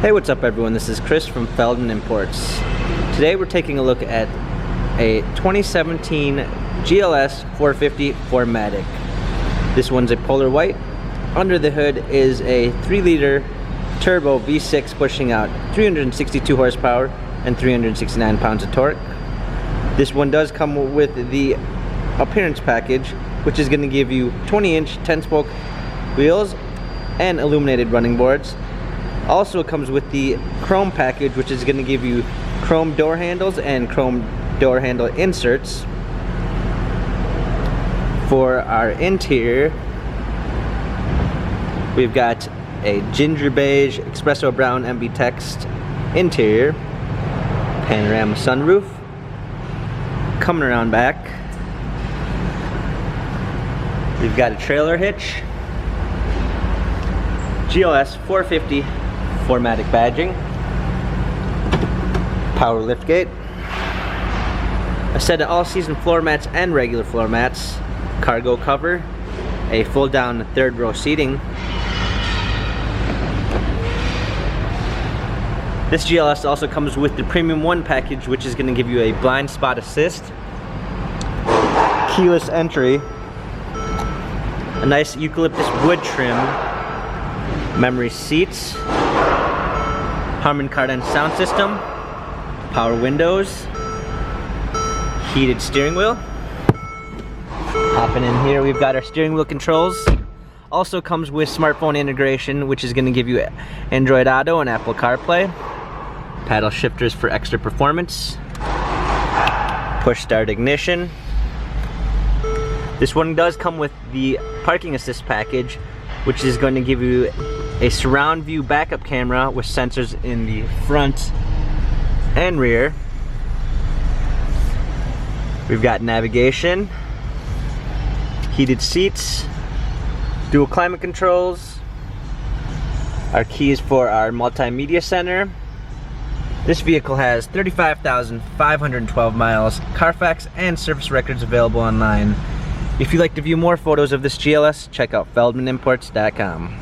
Hey, what's up everyone? This is Chris from Feldmann Imports. Today we're taking a look at a 2017 GLS 450 4MATIC. This one's a polar white. Under the hood is a 3-liter turbo V6 pushing out 362 horsepower and 369 pounds of torque. This one does come with the appearance package, which is going to give you 20-inch 10-spoke wheels and illuminated running boards. Also, it comes with the chrome package, which is going to give you chrome door handles and chrome door handle inserts. For our interior, we've got a ginger beige espresso brown MB text interior, panorama sunroof. Coming around back, we've got a trailer hitch, GLS 450 4MATIC badging, power liftgate, a set of all-season floor mats and regular floor mats, cargo cover, a fold-down third row seating. This GLS also comes with the Premium 1 package, which is going to give you a blind spot assist, keyless entry, a nice eucalyptus wood trim, memory seats, Harman Kardon sound system, power windows, heated steering wheel. Hopping in here, we've got our steering wheel controls. Also comes with smartphone integration, which is going to give you Android Auto and Apple CarPlay. Paddle shifters for extra performance. Push start ignition. This one does come with the parking assist package, which is going to give you a surround view backup camera with sensors in the front and rear. We've got navigation, heated seats, dual climate controls, our keys for our multimedia center. This vehicle has 35,512 miles, Carfax and service records available online. If you'd like to view more photos of this GLS, check out feldmanimports.com.